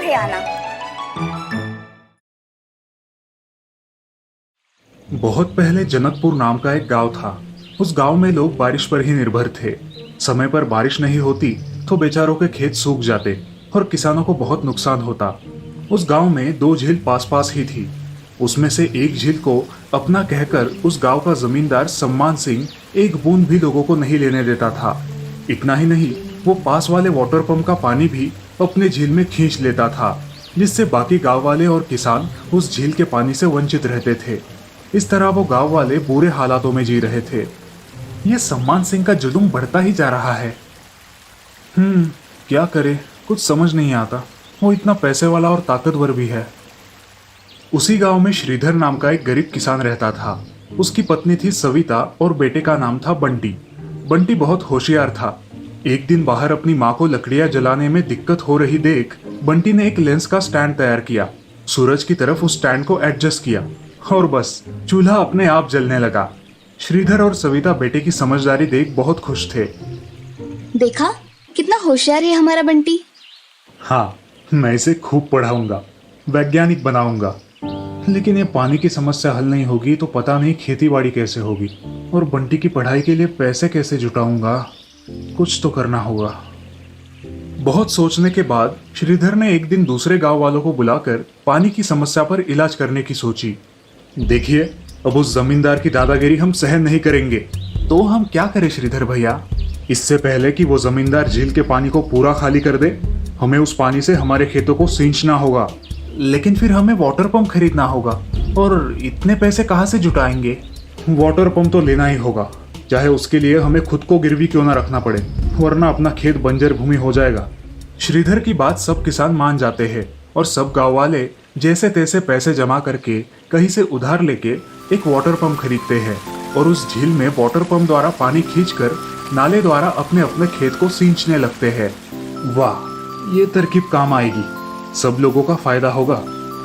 है आना। बहुत पहले जनकपुर नाम का एक गांव था। उस गांव में लोग बारिश पर ही निर्भर थे। समय पर बारिश नहीं होती तो बेचारों के खेत सूख जाते और किसानों को बहुत नुकसान होता। उस गांव में दो झील पास पास ही थी। उसमें से एक झील को अपना कहकर उस गांव का जमींदार सम्मान सिंह एक बूंद भी लोगों को नहीं लेने देता था। इतना ही नहीं, वो पास वाले वाटर पंप का पानी भी अपने झील में खींच लेता था, जिससे बाकी गांव वाले और किसान उस झील के पानी से वंचित रहते थे। इस तरह वो गांव वाले बुरे हालातों में जी रहे थे। ये सम्मान सिंह का जुलूम बढ़ता ही जा रहा है। क्या करे, कुछ समझ नहीं आता। वो इतना पैसे वाला और ताकतवर भी है। उसी गांव में श्रीधर नाम का एक गरीब किसान रहता था। उसकी पत्नी थी सविता और बेटे का नाम था बंटी। बंटी बहुत होशियार था। एक दिन बाहर अपनी माँ को लकड़ियां जलाने में दिक्कत हो रही देख बंटी ने एक लेंस का स्टैंड तैयार किया। सूरज की तरफ उस स्टैंड को एडजस्ट किया और बस चूल्हा अपने आप जलने लगा। श्रीधर और सविता बेटे की समझदारी देख बहुत खुश थे। देखा कितना होशियार है हमारा बंटी। हाँ, मैं इसे खूब पढ़ाऊंगा, वैज्ञानिक बनाऊंगा। लेकिन ये पानी की समस्या हल नहीं होगी तो पता नहीं खेती बाड़ी कैसे होगी, और बंटी की पढ़ाई के लिए पैसे कैसे जुटाऊंगा। कुछ तो करना होगा। बहुत सोचने के बाद श्रीधर ने एक दिन दूसरे गांव वालों को बुलाकर पानी की समस्या पर इलाज करने की सोची। देखिए, अब उस जमींदार की दादागिरी हम सहन नहीं करेंगे। तो हम क्या करें श्रीधर भैया? इससे पहले कि वो जमींदार झील के पानी को पूरा खाली कर दे, हमें उस पानी से हमारे खेतों को सींचना होगा। लेकिन फिर हमें वाटर पंप खरीदना होगा, और इतने पैसे कहाँ से जुटाएंगे? वाटर पंप तो लेना ही होगा, चाहे उसके लिए हमें खुद को गिरवी क्यों ना रखना पड़े, वरना अपना खेत बंजर भूमि हो जाएगा। श्रीधर की बात सब किसान मान जाते हैं और सब गांव वाले जैसे तैसे पैसे जमा करके कहीं से उधार लेके एक वाटर पंप खरीदते हैं और उस झील में वाटर पंप द्वारा पानी खींचकर नाले द्वारा अपने अपने खेत को सींचने लगते हैं। वाह, ये तरकीब काम आएगी, सब लोगों का फायदा होगा।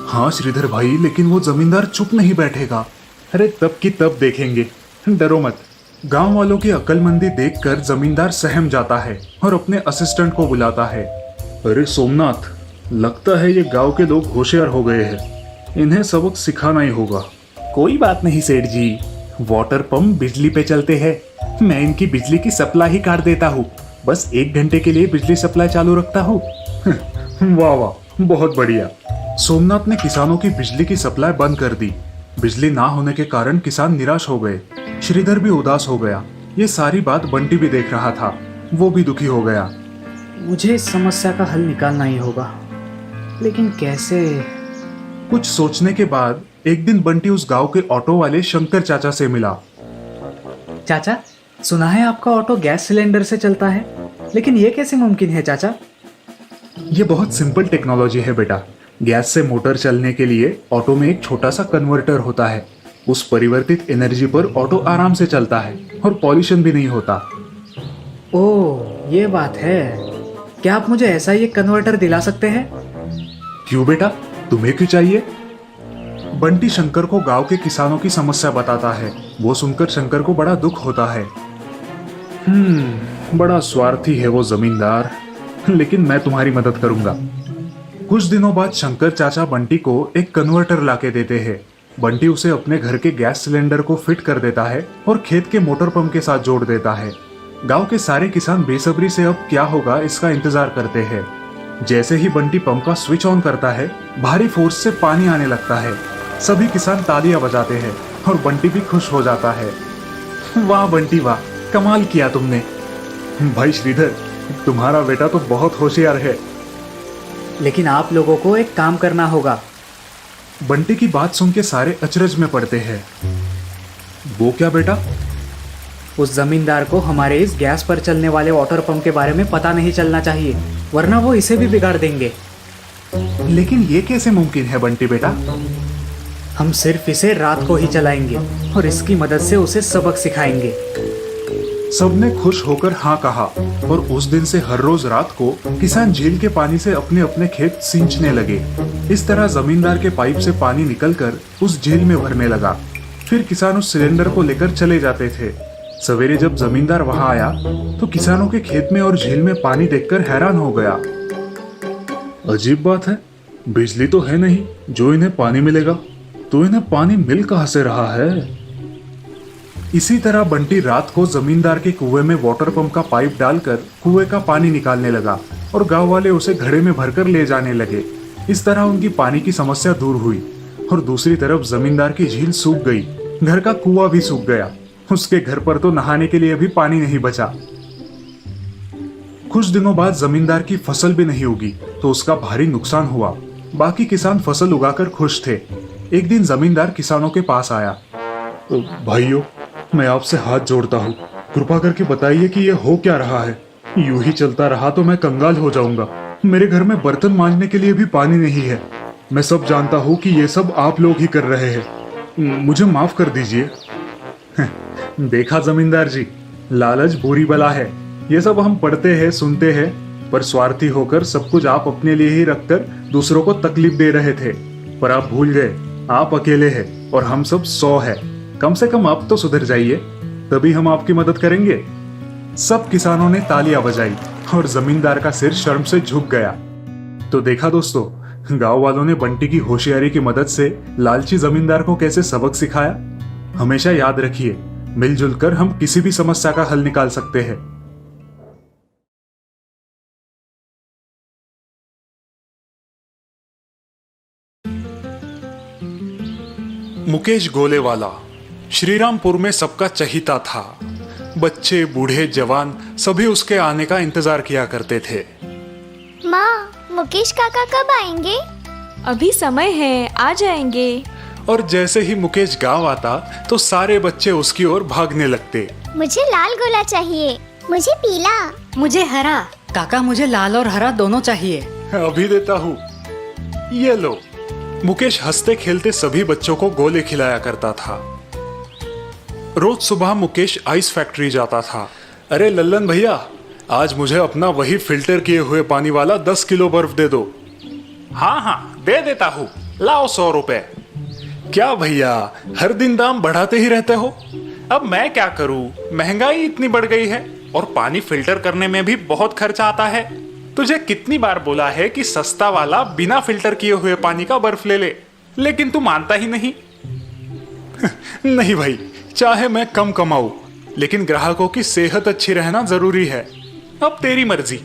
हाँ श्रीधर भाई, लेकिन वो जमींदार चुप नहीं बैठेगा। अरे तब की तब देखेंगे, डरो मत। गांव वालों की अक्लमंदी देखकर जमींदार सहम जाता है और अपने असिस्टेंट को बुलाता है। अरे सोमनाथ, लगता है ये गांव के लोग होशियार हो गए हैं, इन्हें सबक सिखाना ही होगा। कोई बात नहीं सेठ जी, वाटर पंप बिजली पे चलते हैं। मैं इनकी बिजली की सप्लाई ही काट देता हूँ, बस 1 घंटे के लिए बिजली सप्लाई चालू रखता हूँ। वाह वाह, बहुत बढ़िया। सोमनाथ ने किसानों की बिजली की सप्लाई बंद कर दी। बिजली ना होने के कारण किसान निराश हो गए। श्रीधर भी उदास हो गया। ये सारी बात बंटी भी देख रहा था, वो भी दुखी हो गया। मुझे इस समस्या का हल निकालना ही होगा, लेकिन कैसे? कुछ सोचने के बाद एक दिन बंटी उस गांव के ऑटो वाले शंकर चाचा से मिला। चाचा, सुना है आपका ऑटो गैस सिलेंडर से चलता है, लेकिन ये कैसे मुमकिन है चाचा? ये बहुत सिंपल टेक्नोलॉजी है बेटा। गैस से मोटर चलने के लिए ऑटो में एक छोटा सा कन्वर्टर होता है। उस परिवर्तित एनर्जी पर ऑटो आराम से चलता है और पॉल्यूशन भी नहीं होता। ओह, ये बात है। क्या आप मुझे ऐसा ही एक कन्वर्टर दिला सकते हैं? क्यों बेटा, तुम्हें क्यों चाहिए? बंटी शंकर को गांव के किसानों की समस्या बताता है। वो सुनकर शंकर को बड़ा दुख होता है। बड़ा स्वार्थी है वो जमींदार, लेकिन मैं तुम्हारी मदद करूंगा। कुछ दिनों बाद शंकर चाचा बंटी को एक कन्वर्टर लाके देते हैं। बंटी उसे अपने घर के गैस सिलेंडर को फिट कर देता है और खेत के मोटर पंप के साथ जोड़ देता है। गांव के सारे किसान बेसब्री से अब क्या होगा इसका इंतजार करते हैं। जैसे ही बंटी पंप का स्विच ऑन करता है, भारी फोर्स से पानी आने लगता है। सभी किसान तालियां बजाते हैं और बंटी भी खुश हो जाता है। वाह बंटी वाह, कमाल किया तुमने। भाई श्रीधर, तुम्हारा बेटा तो बहुत होशियार है। लेकिन आप लोगों को एक काम करना होगा। बंटी की बात सुन के सारे अचरज में पड़ते हैं। वो क्या बेटा? उस जमींदार को हमारे इस गैस पर चलने वाले वाटर पंप के बारे में पता नहीं चलना चाहिए, वरना वो इसे भी बिगाड़ देंगे। लेकिन ये कैसे मुमकिन है बंटी बेटा? हम सिर्फ इसे रात को ही चलाएंगे और इसकी मदद से उसे सबक सिखाएंगे। सबने खुश होकर हाँ कहा और उस दिन से हर रोज रात को किसान झील के पानी से अपने अपने खेत सींचने लगे। इस तरह जमींदार के पाइप से पानी निकलकर उस झील में भरने लगा। फिर किसान उस सिलेंडर को लेकर चले जाते थे। सवेरे जब जमींदार वहां आया तो किसानों के खेत में और झील में पानी देखकर हैरान हो गया। अजीब बात है, बिजली तो है नहीं जो इन्हें पानी मिलेगा, तो इन्हें पानी मिल कहां से रहा है। इसी तरह बंटी रात को जमींदार के कुएं में वाटर पंप का पाइप डालकर कुएं का पानी निकालने लगा और गांव वाले उसे घड़े में भरकर ले जाने लगे। इस तरह उनकी पानी की समस्या दूर हुई। और दूसरी तरफ जमींदार की झील सूख गई, घर का कुआं भी सूख गया। उसके घर पर तो नहाने के लिए भी पानी नहीं बचा। कुछ दिनों बाद जमींदार की फसल भी नहीं उगी तो उसका भारी नुकसान हुआ। बाकी किसान फसल उगाकर खुश थे। एक दिन जमींदार किसानों के पास आया। भाइयों, मैं आपसे हाथ जोड़ता हूँ, कृपा करके बताइए कि यह हो क्या रहा है। यूं ही चलता रहा तो मैं कंगाल हो जाऊंगा। मेरे घर में बर्तन मांजने के लिए भी पानी नहीं है। मैं सब जानता हूँ कि ये सब आप लोग ही कर रहे हैं, मुझे माफ कर दीजिए। देखा जमींदार जी, लालच बुरी बला है। ये सब हम पढ़ते हैं, सुनते हैं, पर स्वार्थी होकर सब कुछ आप अपने लिए ही रखकर दूसरों को तकलीफ दे रहे थे। पर आप भूल गए, आप अकेले हैं और हम सब 100 है। कम से कम आप तो सुधर जाइए, तभी हम आपकी मदद करेंगे। सब किसानों ने तालियां बजाई और जमींदार का सिर शर्म से झुक गया। तो देखा दोस्तों, गांव वालों ने बंटी की होशियारी की मदद से लालची जमींदार को कैसे सबक सिखाया। हमेशा याद रखिए, मिलजुल कर हम किसी भी समस्या का हल निकाल सकते हैं। मुकेश गोलेवाला श्रीरामपुर में सबका चहीता था। बच्चे, बूढ़े, जवान सभी उसके आने का इंतजार किया करते थे। माँ, मुकेश काका कब आएंगे? अभी समय है, आ जाएंगे। और जैसे ही मुकेश गांव आता तो सारे बच्चे उसकी ओर भागने लगते। मुझे लाल गोला चाहिए। मुझे पीला। मुझे हरा। काका, मुझे लाल और हरा दोनों चाहिए। अभी देता हूँ, ये लो। मुकेश हंसते खेलते सभी बच्चों को गोले खिलाया करता था। रोज सुबह मुकेश आइस फैक्ट्री जाता था। अरे लल्लन भैया, आज मुझे अपना वही फिल्टर किए हुए पानी वाला 10 किलो बर्फ दे दो। हाँ हाँ, दे देता हूँ, लाओ 100 रुपए। क्या भैया, हर दिन दाम बढ़ाते ही रहते हो। अब मैं क्या करूँ, महंगाई इतनी बढ़ गई है और पानी फिल्टर करने में भी बहुत खर्चा आता है। तुझे कितनी बार बोला है कि सस्ता वाला बिना फिल्टर किए हुए पानी का बर्फ ले ले, लेकिन तू मानता ही नहीं। नहीं भाई, चाहे मैं कम कमाऊं, लेकिन ग्राहकों की सेहत अच्छी रहना जरूरी है। अब तेरी मर्जी।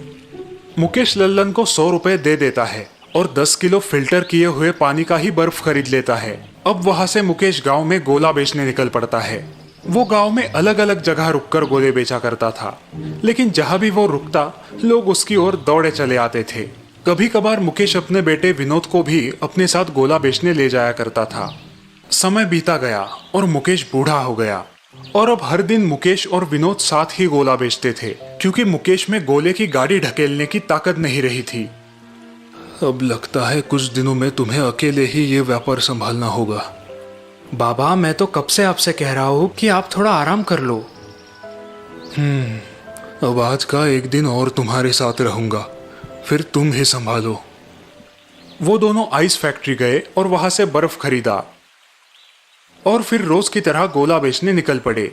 मुकेश लल्लन को 100 रुपए दे देता है और 10 किलो फिल्टर किए हुए पानी का ही बर्फ खरीद लेता है। अब वहां से मुकेश गांव में गोला बेचने निकल पड़ता है। वो गांव में अलग अलग जगह रुककर गोले बेचा करता था, लेकिन जहां भी वो रुकता लोग उसकी ओर दौड़े चले आते थे। कभी कभार मुकेश अपने बेटे विनोद को भी अपने साथ गोला बेचने ले जाया करता था। समय बीता गया और मुकेश बूढ़ा हो गया और अब हर दिन मुकेश और विनोद साथ ही गोला बेचते थे, क्योंकि मुकेश में गोले की गाड़ी ढकेलने की ताकत नहीं रही थी। अब लगता है कुछ दिनों में तुम्हें अकेले ही ये व्यापार संभालना होगा। बाबा, मैं तो कब से आपसे कह रहा हूँ कि आप थोड़ा आराम कर लो। अब आज का एक दिन और तुम्हारे साथ रहूंगा, फिर तुम ही संभालो। वो दोनों आइस फैक्ट्री गए और वहां से बर्फ खरीदा और फिर रोज की तरह गोला बेचने निकल पड़े।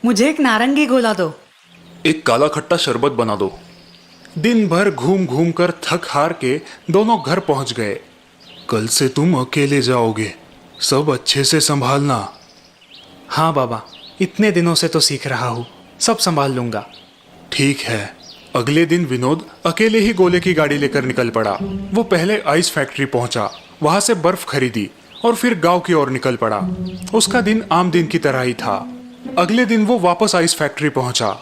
मुझे एक नारंगी गोला दो। एक काला खट्टा शरबत बना दो। दिन भर घूम घूम कर थक हार के दोनों घर पहुंच गए। कल से तुम अकेले जाओगे, सब अच्छे से संभालना। हाँ बाबा, इतने दिनों से तो सीख रहा हूँ, सब संभाल लूंगा। ठीक है। अगले दिन विनोद अकेले ही गोले की गाड़ी लेकर निकल पड़ा। वो पहले आइस फैक्ट्री पहुंचा, वहां से बर्फ खरीदी और फिर गांव की ओर निकल पड़ा। उसका दिन आम दिन की तरह ही था। अगले दिन वो वापस आइस फैक्ट्री पहुंचा।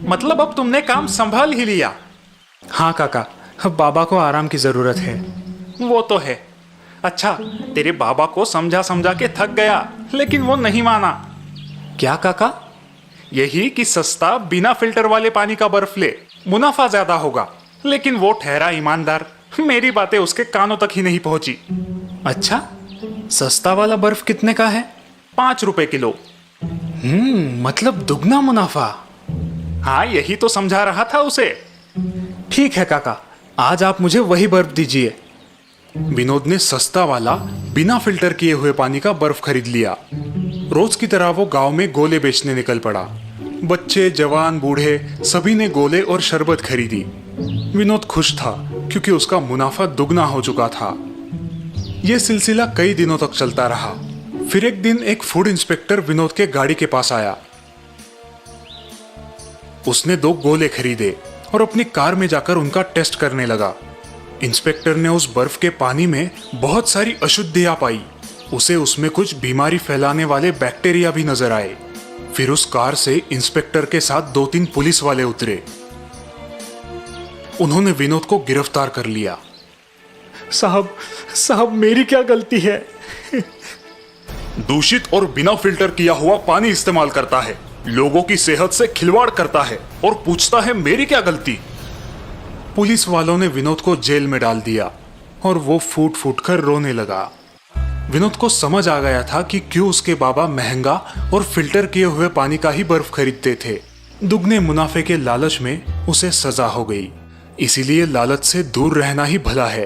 मतलब अब तुमने काम संभाल ही लिया? हाँ काका, अब बाबा को आराम की जरूरत है। वो तो है। अच्छा, तेरे बाबा को समझा समझा के थक गया, लेकिन वो नहीं माना। क्या काका? यही कि सस्ता बिना फिल्टर वाले पानी का बर्फ ले, मुनाफा ज्यादा होगा। लेकिन वो ठहरा ईमानदार। मेरी बातें उसके कानों तक ही नहीं पहुंची। अच्छा, सस्ता वाला बर्फ कितने का है? 5 रुपए किलो। मतलब दुगना मुनाफा। हाँ, यही तो समझा रहा था उसे। ठीक है काका, आज आप मुझे वही बर्फ दीजिए। विनोद ने सस्ता वाला बिना फिल्टर किए हुए पानी का बर्फ खरीद लिया। रोज की तरह वो गांव में गोले बेचने निकल पड़ा। बच्चे, जवान, बूढ़े सभी ने गोले और शरबत खरीदी। विनोद खुश था, क्योंकि उसका मुनाफा दुगना हो चुका था। यह सिलसिला कई दिनों तक चलता रहा। फिर एक दिन एक फूड इंस्पेक्टर विनोद के गाड़ी के पास आया। उसने 2 गोले खरीदे और अपनी कार में जाकर उनका टेस्ट करने लगा। इंस्पेक्टर ने उस बर्फ के पानी में बहुत सारी अशुद्धियां पाई। उसे उसमें कुछ बीमारी फैलाने वाले बैक्टीरिया भी नजर आए। फिर उस कार से इंस्पेक्टर के साथ 2-3 पुलिस वाले उतरे। उन्होंने विनोद को गिरफ्तार कर लिया। साहब मेरी क्या गलती है? दूषित और बिना फिल्टर किया हुआ पानी इस्तेमाल करता है, लोगों की सेहत से खिलवाड़ करता है और पूछता है मेरी क्या गलती। पुलिस वालों ने विनोद को जेल में डाल दिया और वो फूट फूट कर रोने लगा। विनोद को समझ आ गया था कि क्यों उसके बाबा महंगा और फिल्टर किए हुए पानी का ही बर्फ खरीदते थे। दुगने मुनाफे के लालच में उसे सजा हो गई। इसीलिए लालच से दूर रहना ही भला है।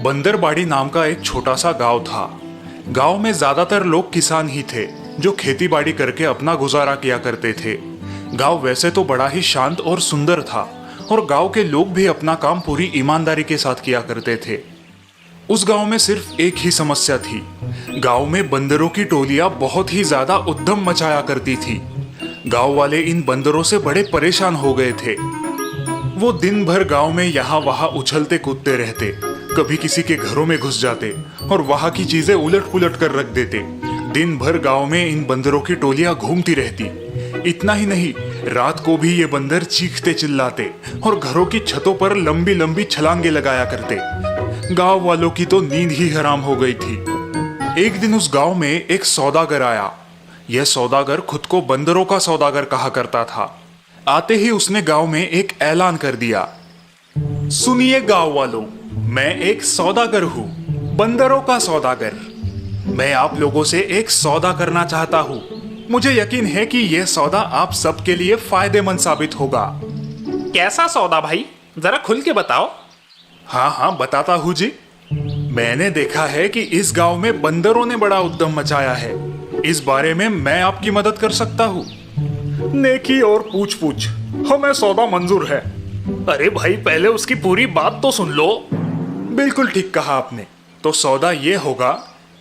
बंदरबाड़ी नाम का एक छोटा सा गांव था। गांव में ज्यादातर लोग किसान ही थे जो खेतीबाड़ी करके अपना गुजारा किया करते थे। गांव वैसे तो बड़ा ही शांत और सुंदर था और गांव के लोग भी अपना काम पूरी ईमानदारी के साथ किया करते थे। उस गांव में सिर्फ एक ही समस्या थी। गांव में बंदरों की टोलियां बहुत ही ज्यादा उद्यम मचाया करती थी। गांव वाले इन बंदरों से बड़े परेशान हो गए थे। वो दिन भर गांव में यहाँ वहां उछलते कूदते रहते, कभी किसी के घरों में घुस जाते और वहां की चीजें उलट पुलट कर रख देते। दिन भर गांव में इन बंदरों की टोलियां घूमती रहती। इतना ही नहीं, रात को भी ये बंदर चीखते चिल्लाते और घरों की छतों पर लंबी लंबी छलांगे लगाया करते। गांव वालों की तो नींद ही हराम हो गई थी। एक दिन उस गांव में एक सौदागर आया। यह सौदागर खुद को बंदरों का सौदागर कहा करता था। आते ही उसने गांव में एक ऐलान कर दिया, सुनिए गांव वालों, मैं एक सौदागर हूं, बंदरों का सौदागर। मैं आप लोगों से एक सौदा करना चाहता हूं। मुझे यकीन है कि यह सौदा आप सबके लिए फायदेमंद साबित होगा। कैसा सौदा भाई, जरा खुल के बताओ। हाँ बताता हूँ जी। मैंने देखा है कि इस गांव में बंदरों ने बड़ा उद्यम मचाया है। इस बारे में मैं आपकी मदद कर सकता हूँ। नेकी और पूछ पूछ, हमें सौदा मंजूर है। अरे भाई, पहले उसकी पूरी बात तो सुन लो। बिल्कुल ठीक कहा आपने। तो सौदा ये होगा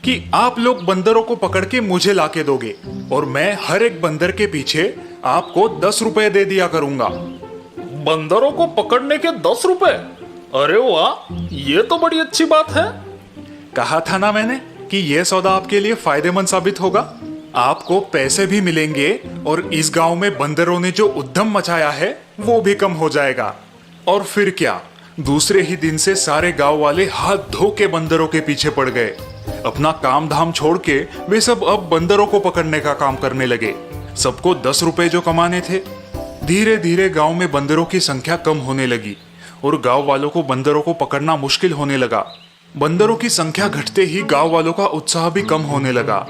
कि आप लोग बंदरों को पकड़ के मुझे लाके दोगे और मैं हर एक बंदर के पीछे आपको 10 रुपए दे दिया करूंगा। बंदरों को पकड़ने के 10 रुपए? अरे वाह, ये तो बड़ी अच्छी बात है। कहा था ना मैंने कि यह सौदा आपके लिए फायदेमंद साबित होगा। आपको पैसे भी मिलेंगे और इस गांव में बंदरों ने जो उद्यम मचाया है वो भी कम हो जाएगा। और फिर क्या, दूसरे ही दिन से सारे गांव वाले हाथ धो के बंदरों के पीछे पड़ गए। अपना काम धाम छोड़ के वे सब अब बंदरों को पकड़ने का काम करने लगे। सबको 10 रुपए जो कमाने थे। धीरे धीरे गांव में बंदरों की संख्या कम होने लगी और गांव वालों को बंदरों को पकड़ना मुश्किल होने लगा। बंदरों की संख्या घटते ही गांव वालों का उत्साह भी कम होने लगा।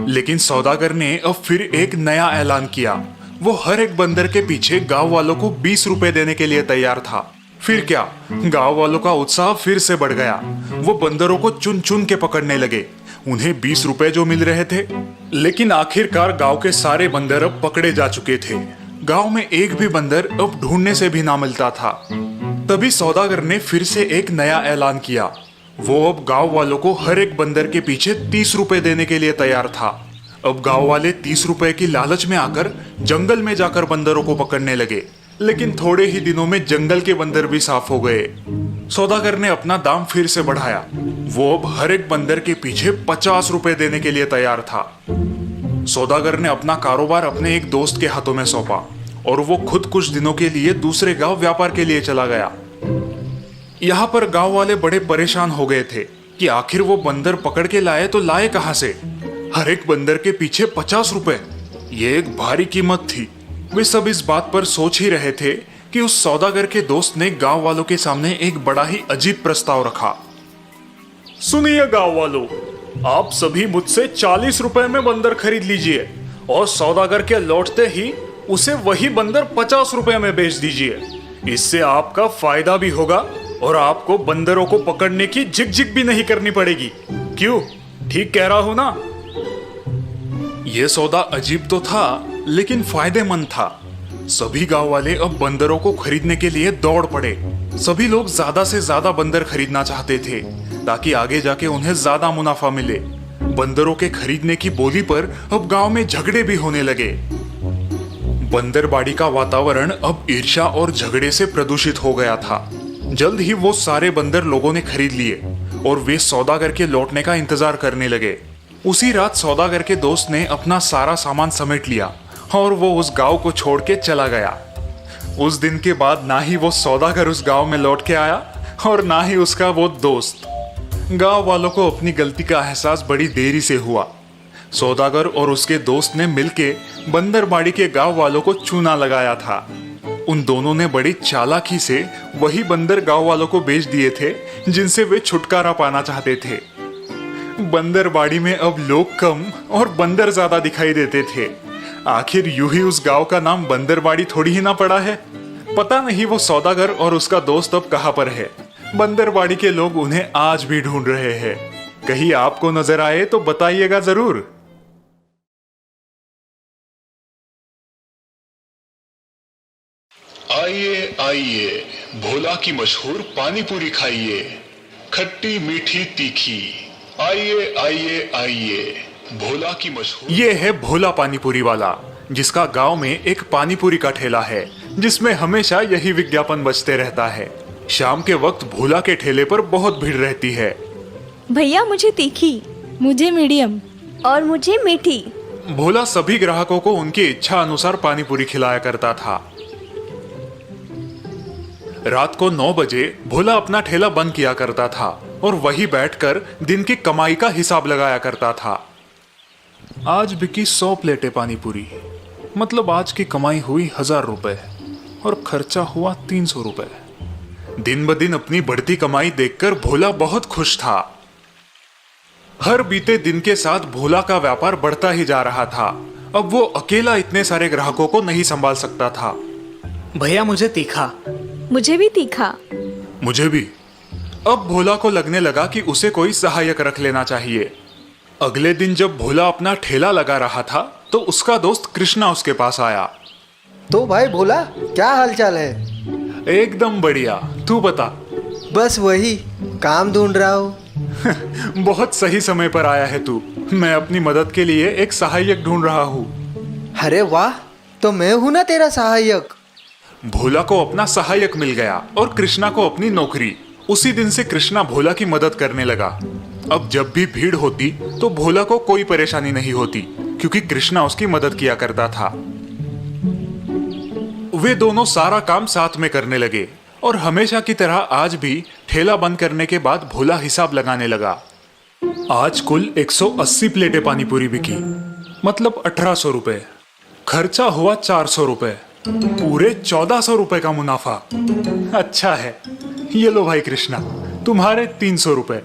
लेकिन सौदागर ने अब फिर एक नया ऐलान किया। वो हर एक बंदर के पीछे गांव वालों को 20 रुपए देने के लिए तैयार था। फिर क्या, गांव वालों का उत्साह फिर से बढ़ गया। वो बंदरों को चुन चुन के पकड़ने लगे। उन्हें 20 रुपए जो मिल रहे थे। लेकिन आखिरकार गांव के सारे बंदर अब पकड़े जा चुके थे। गांव में एक भी बंदर अब ढूंढने से भी ना मिलता था। तभी सौदागर ने फिर से एक नया ऐलान किया। वो अब गांव वालों को हर एक बंदर के पीछे 30 रुपए देने के लिए तैयार था। अब गांव वाले 30 रुपए की लालच में आकर जंगल में जाकर बंदरों को पकड़ने लगे। लेकिन थोड़े ही दिनों में जंगल के बंदर भी साफ हो गए। सौदागर ने अपना दाम फिर से बढ़ाया। वो अब हर एक बंदर के पीछे 50 रुपए देने के लिए तैयार था। सौदागर ने अपना कारोबार अपने एक दोस्त के हाथों में सौंपा और वो खुद कुछ दिनों के लिए दूसरे गांव व्यापार के लिए चला गया। यहाँ पर गांव वाले बड़े परेशान हो गए थे कि आखिर वो बंदर पकड़ के लाए तो लाए कहां से। हर एक बंदर के पीछे 50 रुपए, ये एक भारी कीमत थी। वे सब इस बात पर सोच ही रहे थे कि उस सौदागर के दोस्त ने गांव वालों के सामने एक बड़ा ही अजीब प्रस्ताव रखा। सुनिए गांव वालों, आप सभी मुझसे 40 रुपए में बंदर खरीद लीजिए और सौदागर के लौटते ही उसे वही बंदर 50 रुपए में बेच दीजिए। इससे आपका फायदा भी होगा और आपको बंदरों को पकड़ने की झिकझिक भी नहीं करनी पड़ेगी। क्यों, ठीक कह रहा हूं ना? ये सौदा अजीब तो था, लेकिन फायदेमंद था। सभी गांव वाले अब बंदरों को खरीदने के लिए दौड़ पड़े। सभी लोग ज्यादा से ज्यादा बंदर खरीदना चाहते थे ताकि आगे जाके उन्हें ज्यादा मुनाफा मिले। बंदरों के खरीदने की बोली पर अब गांव में झगड़े भी होने लगे। बंदरबाड़ी का वातावरण अब ईर्ष्या और झगड़े से प्रदूषित हो गया था। जल्द ही वो सारे बंदर लोगों ने खरीद लिए और वे सौदागर के लौटने का इंतजार करने लगे। उसी रात सौदागर के दोस्त ने अपना सारा सामान समेट लिया और वो उस गांव को छोड़ के चला गया। उस दिन के बाद ना ही वो सौदागर उस गांव में लौट के आया और ना ही उसका वो दोस्त। गांव वालों को अपनी गलती का एहसास बड़ी देरी से हुआ। सौदागर और उसके दोस्त ने मिलके बंदरबाड़ी के गांव वालों को चूना लगाया था। उन दोनों ने बड़ी चालाकी से वही बंदर गांव वालों को बेच दिए थे जिनसे वे छुटकारा पाना चाहते थे। बंदरबाड़ी में अब लोग कम और बंदर ज्यादा दिखाई देते थे। आखिर यूं ही उस गांव का नाम बंदरबाड़ी थोड़ी ही ना पड़ा है। पता नहीं वो सौदागर और उसका दोस्त अब कहां पर है। बंदरबाड़ी के लोग उन्हें आज भी ढूंढ रहे हैं। कहीं आपको नजर आए तो बताइएगा जरूर। आइए आइए, भोला की मशहूर पानी पूरी खाइए, खट्टी मीठी तीखी। आइए आइए आइए, भोला की मशहूर। ये है भोला पानीपुरी वाला, जिसका गांव में एक पानीपुरी का ठेला है जिसमें हमेशा यही विज्ञापन बजते रहता है। शाम के वक्त भोला के ठेले पर बहुत भीड़ रहती है। भैया मुझे तीखी, मुझे मीडियम और मुझे मीठी। भोला सभी ग्राहकों को उनकी इच्छा अनुसार पानीपुरी खिलाया करता था। रात को 9 बजे भोला अपना ठेला बंद किया करता था और वही बैठकर दिन की कमाई का हिसाब लगाया करता था। आज बिकी 100 प्लेटें पानीपुरी, मतलब आज की कमाई हुई 1000 रुपए और खर्चा हुआ 300 रुपए। दिन ब दिन अपनी बढ़ती कमाई देखकर भोला बहुत खुश था। हर बीते दिन के साथ भोला का व्यापार बढ़ता ही जा रहा था। अब वो अकेला इतने सारे ग्राहकों को नहीं संभाल सकता था। भैया मुझे तीखा। मुझे भी तीखा। मुझे भी। अब भोला को लगने लगा कि उसे कोई सहायक रख लेना चाहिए। अगले दिन जब भोला अपना ठेला लगा रहा था तो उसका दोस्त कृष्णा उसके पास आया। तो भाई भोला, क्या हालचाल है? एकदम बढ़िया, तू बता। बस वही काम ढूंढ रहा हूँ। बहुत सही समय पर आया है तू। मैं अपनी मदद के लिए एक सहायक ढूंढ रहा हूँ। अरे वाह, तो मैं हूं ना तेरा सहायक। भोला को अपना सहायक मिल गया और कृष्णा को अपनी नौकरी। उसी दिन से कृष्णा भोला की मदद करने लगा। अब जब भी भीड़ होती तो भोला को कोई परेशानी नहीं होती क्योंकि कृष्णा उसकी मदद किया करता था। वे दोनों सारा काम साथ में करने लगे और हमेशा की तरह आज भी ठेला बंद करने के बाद भोला हिसाब लगाने लगा। आज कुल 180 प्लेटें पानीपुरी बिकी, मतलब 1800 रुपए। खर्चा हुआ 400 रुपए, पूरे 1400 रुपए का मुनाफा। अच्छा है। ये लो भाई कृष्णा, तुम्हारे 300 रुपए।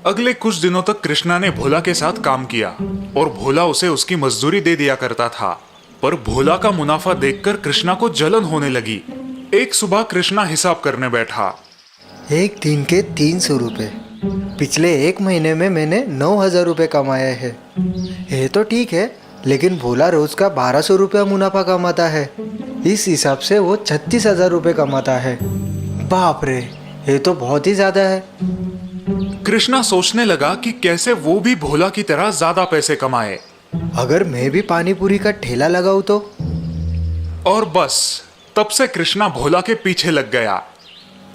अगले कुछ दिनों तक कृष्णा ने भोला के साथ काम किया और भोला उसे उसकी मजदूरी दे दिया करता था। पर भोला का मुनाफा देखकर कृष्णा को जलन होने लगी। एक सुबह कृष्णा हिसाब करने बैठा। एक दिन के 300 रुपए, पिछले 1 महीने में मैंने 9000 रुपए कमाए हैं। ये तो ठीक है, लेकिन भोला रोज का 1200 रुपया मुनाफा कमाता है। इस हिसाब से वो 36,000 रुपए कमाता है। बाप रे, ये तो बहुत ही ज्यादा है। कृष्णा सोचने लगा कि कैसे वो भी भोला की तरह ज्यादा पैसे कमाए। अगर मैं भी पानीपुरी का ठेला लगाऊं तो? और बस तब से कृष्णा भोला के पीछे लग गया।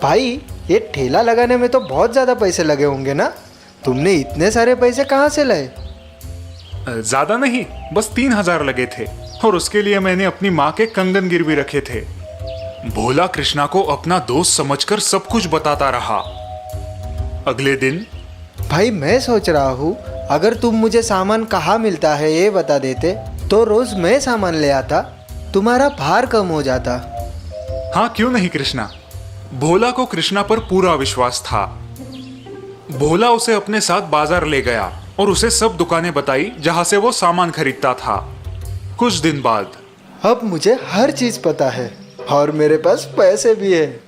भाई, ये ठेला लगाने में तो बहुत ज्यादा पैसे लगे होंगे ना? तुमने इतने सारे पैसे कहाँ से लाए? ज्यादा नहीं, बस 3000 लगे थे और उसके लिए मैंने अपनी माँ के कंगन गिरवी रखे थे। भोला कृष्णा को अपना दोस्त समझकर सब कुछ बताता रहा। अगले दिन, भाई मैं सोच रहा हूँ अगर तुम मुझे सामान कहाँ मिलता है ये बता देते तो रोज मैं सामान ले आता, तुम्हारा भार कम हो जाता। हाँ क्यों नहीं कृष्णा। भोला को कृष्णा पर पूरा विश्वास था। भोला उसे अपने साथ बाजार ले गया और उसे सब दुकानें बताई जहां से वो सामान खरीदता था। कुछ दिन बाद, अब मुझे हर चीज पता है और मेरे पास पैसे भी है।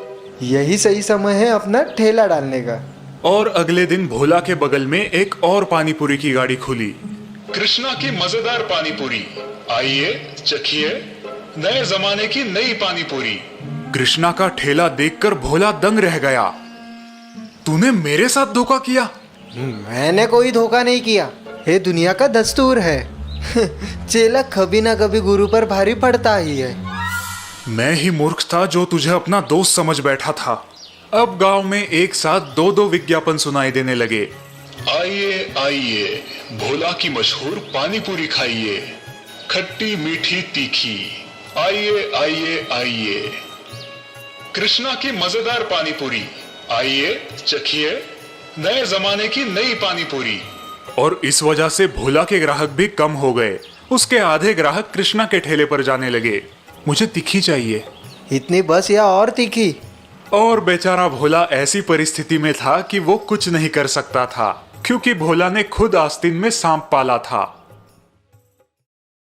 यही सही समय है अपना ठेला डालने का। और अगले दिन भोला के बगल में एक और पानीपुरी की गाड़ी खुली। कृष्णा की मजेदार पानी पूरी, आइए चखिए नए जमाने की नई पानी पूरी। कृष्णा का ठेला देखकर भोला दंग रह गया। तूने मेरे साथ धोखा किया? मैंने कोई धोखा नहीं किया, ये दुनिया का दस्तूर है। चेला कभी ना कभी गुरु पर भारी पड़ता ही है। मैं ही मूर्ख था जो तुझे अपना दोस्त समझ बैठा था। अब गांव में एक साथ दो दो विज्ञापन सुनाई देने लगे। आइए आइए भोला की मशहूर पानी पूरी खाइए, खट्टी मीठी तीखी। आइए आइए आइए कृष्णा की मजेदार पानी पूरी, आइए चखिए नए जमाने की नई पानी पूरी। और इस वजह से भोला के ग्राहक भी कम हो गए। उसके आधे ग्राहक कृष्णा के ठेले पर जाने लगे। मुझे तीखी चाहिए। इतनी बस या और तीखी? और बेचारा भोला ऐसी परिस्थिति में था कि वो कुछ नहीं कर सकता था, क्योंकि भोला ने खुद आस्तीन में सांप पाला था।